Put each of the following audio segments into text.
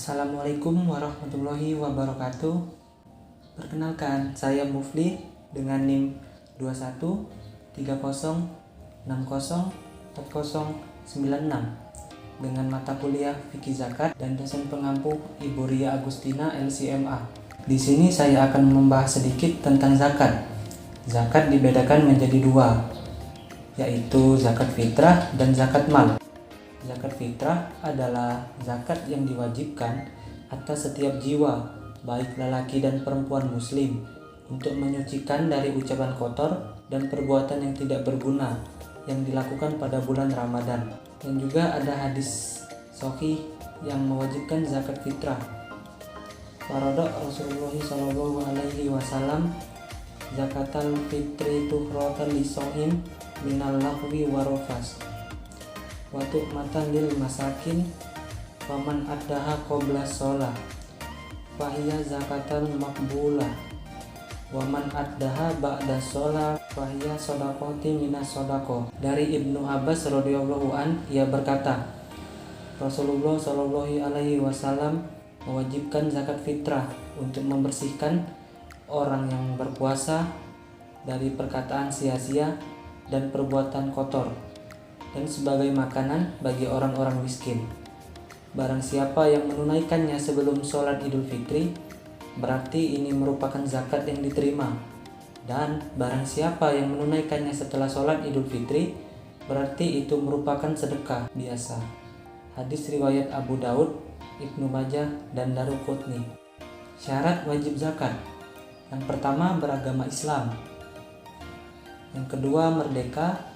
Assalamualaikum warahmatullahi wabarakatuh. Perkenalkan, saya Mufli dengan NIM 2130604096 dengan mata kuliah Fikih Zakat dan dosen pengampu Ibu Ria Agustina LCMA. Di sini saya akan membahas sedikit tentang zakat. Zakat dibedakan menjadi dua, yaitu zakat fitrah dan zakat mal. Zakat fitrah adalah zakat yang diwajibkan atas setiap jiwa, baik lelaki dan perempuan muslim, untuk menyucikan dari ucapan kotor dan perbuatan yang tidak berguna yang dilakukan pada bulan Ramadan. Dan juga ada hadis sahih yang mewajibkan zakat fitrah. Farada Rasulullah SAW zakatal fitri tuhratan lisoim minal lahwi warofas wa tu'matan lil masakin faman addaha qabla sholah fahiya zakatan makbulah wa man addaha ba'da sholah fahiya sodaqoti minas sodaqoh. Dari Ibnu Abbas radhiyallahu an, ia berkata, Rasulullah SAW mewajibkan zakat fitrah untuk membersihkan orang yang berpuasa dari perkataan sia-sia dan perbuatan kotor, dan sebagai makanan bagi orang-orang miskin. Barang siapa yang menunaikannya sebelum sholat Idul Fitri, berarti ini merupakan zakat yang diterima. Dan barang siapa yang menunaikannya setelah sholat Idul Fitri, berarti itu merupakan sedekah biasa. Hadis riwayat Abu Daud, Ibnu Majah, dan Daruqutni. Syarat wajib zakat: yang pertama, beragama Islam. Yang kedua, merdeka.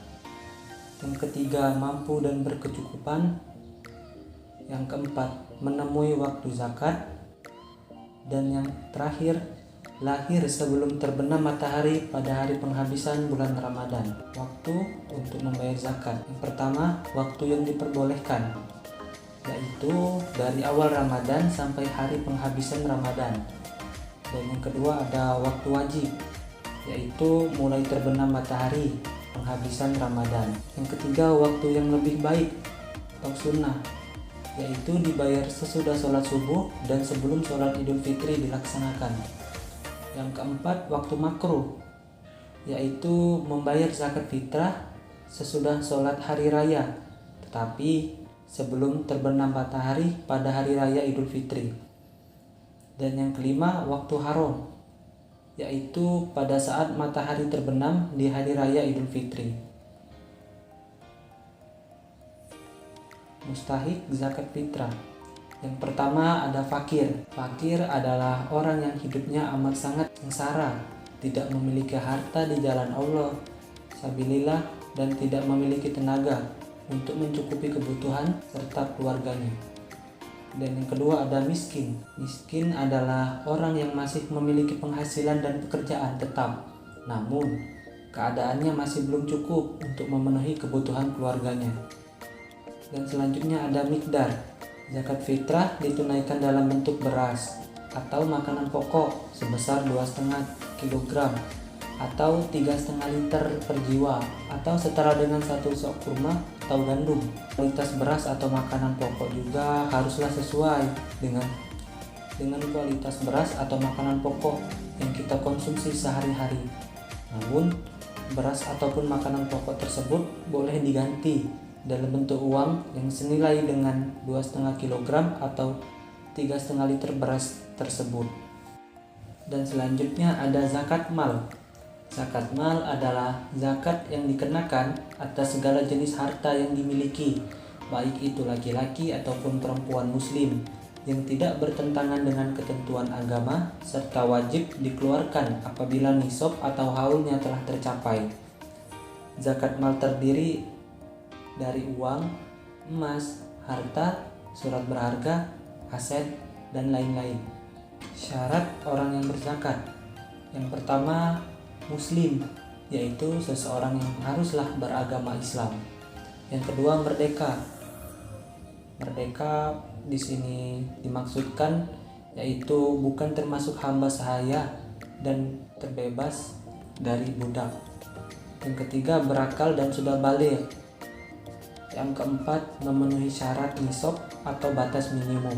Yang ketiga, mampu dan berkecukupan. Yang keempat, menemui waktu zakat. Dan yang terakhir, lahir sebelum terbenam matahari pada hari penghabisan bulan Ramadan. Waktu untuk membayar zakat: yang pertama, waktu yang diperbolehkan, yaitu dari awal Ramadan sampai hari penghabisan Ramadan. Dan yang kedua, ada waktu wajib, yaitu mulai terbenam matahari penghabisan Ramadan. Yang ketiga, waktu yang lebih baik atau sunnah, yaitu dibayar sesudah sholat subuh dan sebelum sholat Idul Fitri dilaksanakan. Yang keempat, waktu makruh, yaitu membayar zakat fitrah sesudah sholat hari raya, tetapi sebelum terbenam matahari pada hari raya Idul Fitri. Dan yang kelima, waktu haram, yaitu pada saat matahari terbenam di hari raya Idul Fitri. Mustahik zakat fitrah: yang pertama, ada fakir. Fakir adalah orang yang hidupnya amat sangat sengsara, tidak memiliki harta di jalan Allah sabilillah, dan tidak memiliki tenaga untuk mencukupi kebutuhan serta keluarganya. Dan yang kedua, ada miskin. Miskin adalah orang yang masih memiliki penghasilan dan pekerjaan tetap, namun keadaannya masih belum cukup untuk memenuhi kebutuhan keluarganya. Dan selanjutnya ada mikdar. Zakat fitrah ditunaikan dalam bentuk beras atau makanan pokok sebesar 2,5 kg atau 3,5 liter per jiwa, atau setara dengan 1 sok kurma atau gandum. Kualitas beras atau makanan pokok juga haruslah sesuai dengan kualitas beras atau makanan pokok yang kita konsumsi sehari-hari. Namun, beras ataupun makanan pokok tersebut boleh diganti dalam bentuk uang yang senilai dengan 2,5 kg atau 3,5 liter beras tersebut. Dan selanjutnya ada zakat mal. Zakat mal adalah zakat yang dikenakan atas segala jenis harta yang dimiliki, baik itu laki-laki ataupun perempuan muslim, yang tidak bertentangan dengan ketentuan agama, serta wajib dikeluarkan apabila nisab atau haulnya telah tercapai. Zakat mal terdiri dari uang, emas, harta, surat berharga, aset, dan lain-lain. Syarat orang yang berzakat: yang pertama, muslim, yaitu seseorang yang haruslah beragama Islam. Yang kedua, merdeka. Merdeka di sini dimaksudkan yaitu bukan termasuk hamba sahaya dan terbebas dari budak. Yang ketiga, berakal dan sudah baligh. Yang keempat, memenuhi syarat nisab atau batas minimum.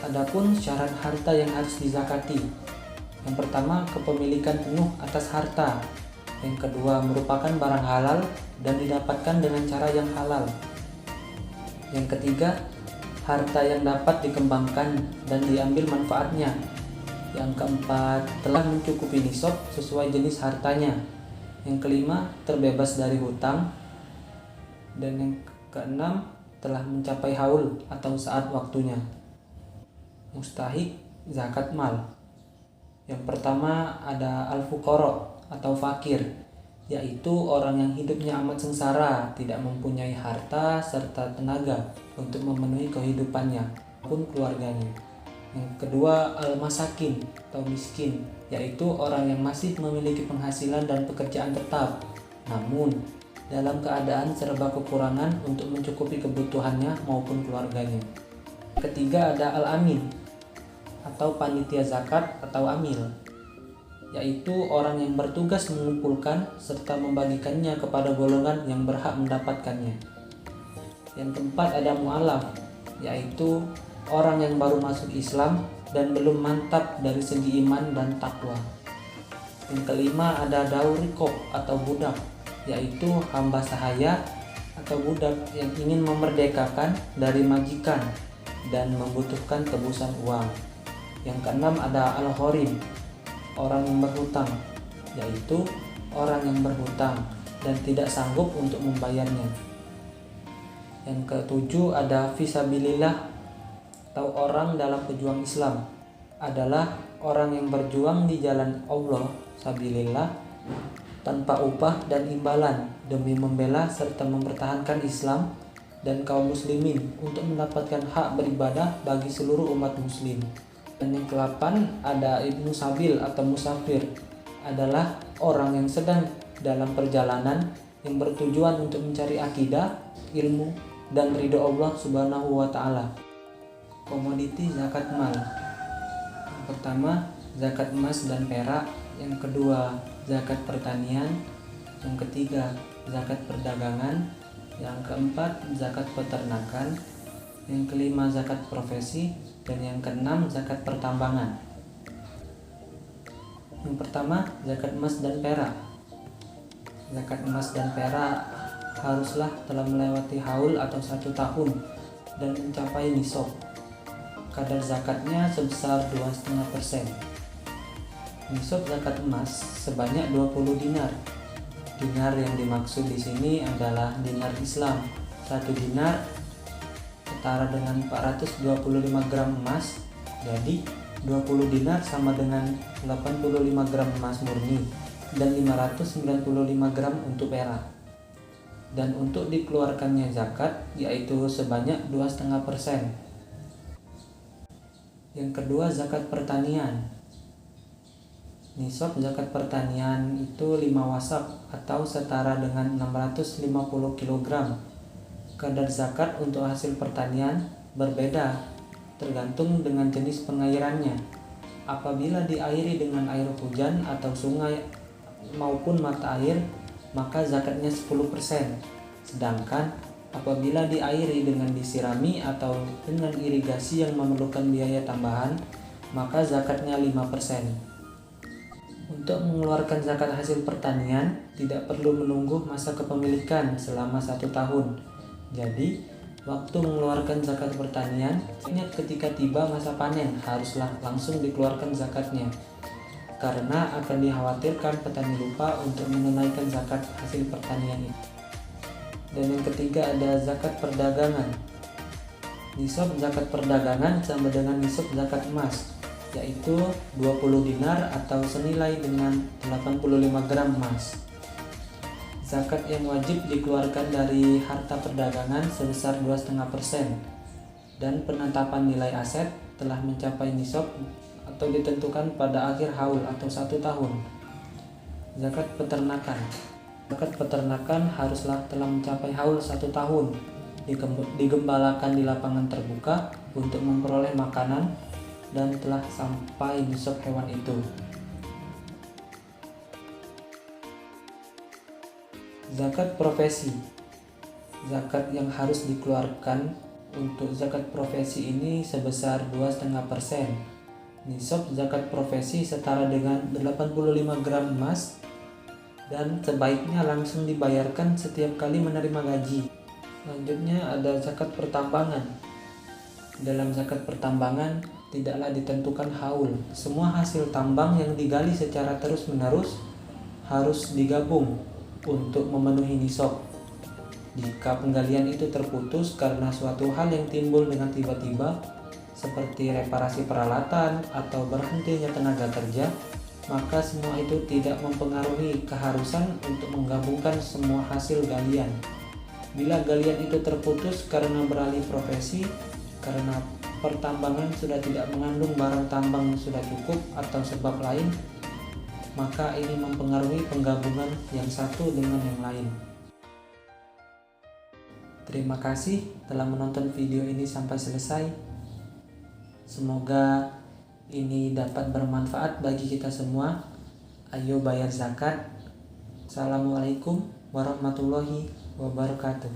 Adapun syarat harta yang harus dizakati. Yang pertama, kepemilikan penuh atas harta. Yang kedua, merupakan barang halal dan didapatkan dengan cara yang halal. Yang ketiga, harta yang dapat dikembangkan dan diambil manfaatnya. Yang keempat, telah mencukupi nisab sesuai jenis hartanya. Yang kelima, terbebas dari hutang. Dan yang keenam, telah mencapai haul atau saat waktunya. Mustahik zakat mal. Yang pertama ada al-fuqara atau fakir, yaitu orang yang hidupnya amat sengsara, tidak mempunyai harta serta tenaga untuk memenuhi kehidupannya maupun keluarganya. Yang kedua al-masakin atau miskin, yaitu orang yang masih memiliki penghasilan dan pekerjaan tetap, namun dalam keadaan serba kekurangan untuk mencukupi kebutuhannya maupun keluarganya. Ketiga ada al-amin atau panitia zakat atau amil, yaitu orang yang bertugas mengumpulkan serta membagikannya kepada golongan yang berhak mendapatkannya. Yang keempat ada mu'alaf, yaitu orang yang baru masuk Islam dan belum mantap dari segi iman dan takwa. Yang kelima ada daurikob atau budak, yaitu hamba sahaya atau budak yang ingin memerdekakan dari majikan dan membutuhkan tebusan uang. Yang keenam ada al-gharim, orang yang berhutang, yaitu orang yang berhutang dan tidak sanggup untuk membayarnya. Yang ketujuh ada fisabilillah atau orang dalam pejuang Islam, adalah orang yang berjuang di jalan Allah sabilillah tanpa upah dan imbalan demi membela serta mempertahankan Islam dan kaum muslimin untuk mendapatkan hak beribadah bagi seluruh umat muslim. Dan yang ke-8 ada ibnu sabil atau musafir, adalah orang yang sedang dalam perjalanan yang bertujuan untuk mencari akidah, ilmu, dan ridho Allah Subhanahu wa Ta'ala. Komoditi zakat mal. Yang pertama, zakat emas dan perak. Yang kedua, zakat pertanian. Yang ketiga, zakat perdagangan. Yang keempat, zakat peternakan. Yang kelima, zakat profesi. Dan yang keenam, zakat pertambangan. Yang pertama, zakat emas dan perak. Zakat emas dan perak haruslah telah melewati haul atau 1 tahun dan mencapai nisab. Kadar zakatnya sebesar 2,5%. Nisab zakat emas sebanyak 20 dinar. Dinar yang dimaksud di sini adalah dinar Islam. 1 dinar setara dengan 425 gram emas. Jadi 20 dinar sama dengan 85 gram emas murni dan 595 gram untuk perak. Dan untuk dikeluarkannya zakat yaitu sebanyak 2,5%. Yang kedua, zakat pertanian. Nisab zakat pertanian itu 5 wasak atau setara dengan 650 kg. Kadar zakat untuk hasil pertanian berbeda tergantung dengan jenis pengairannya. Apabila diairi dengan air hujan atau sungai maupun mata air, maka zakatnya 10%. Sedangkan apabila diairi dengan disirami atau dengan irigasi yang memerlukan biaya tambahan, maka zakatnya 5%. Untuk mengeluarkan zakat hasil pertanian tidak perlu menunggu masa kepemilikan selama 1 tahun. Jadi, waktu mengeluarkan zakat pertanian, ketika tiba masa panen haruslah langsung dikeluarkan zakatnya, karena akan dikhawatirkan petani lupa untuk menunaikan zakat hasil pertanian itu. Dan yang ketiga ada zakat perdagangan. Nisab zakat perdagangan sama dengan nisab zakat emas, yaitu 20 dinar atau senilai dengan 85 gram emas. Zakat yang wajib dikeluarkan dari harta perdagangan sebesar 2,5%, dan penetapan nilai aset telah mencapai nisab atau ditentukan pada akhir haul atau 1 tahun. Zakat peternakan. Zakat peternakan haruslah telah mencapai haul 1 tahun, digembalakan di lapangan terbuka untuk memperoleh makanan, dan telah sampai nisab hewan itu. Zakat profesi. Zakat yang harus dikeluarkan Untuk zakat profesi ini sebesar 2,5%. Nisab zakat profesi setara dengan 85 gram emas dan sebaiknya langsung dibayarkan setiap kali menerima gaji. Selanjutnya ada zakat pertambangan. Dalam zakat pertambangan tidaklah ditentukan haul. Semua hasil tambang yang digali secara terus-menerus harus digabung untuk memenuhi nisab. Jika penggalian itu terputus karena suatu hal yang timbul dengan tiba-tiba, seperti reparasi peralatan atau berhentinya tenaga kerja, maka semua itu tidak mempengaruhi keharusan untuk menggabungkan semua hasil galian. Bila galian itu terputus karena beralih profesi, karena pertambangan sudah tidak mengandung barang tambang yang sudah cukup atau sebab lain, maka ini mempengaruhi penggabungan yang satu dengan yang lain. Terima kasih telah menonton video ini sampai selesai. Semoga ini dapat bermanfaat bagi kita semua. Ayo bayar zakat. Assalamualaikum warahmatullahi wabarakatuh.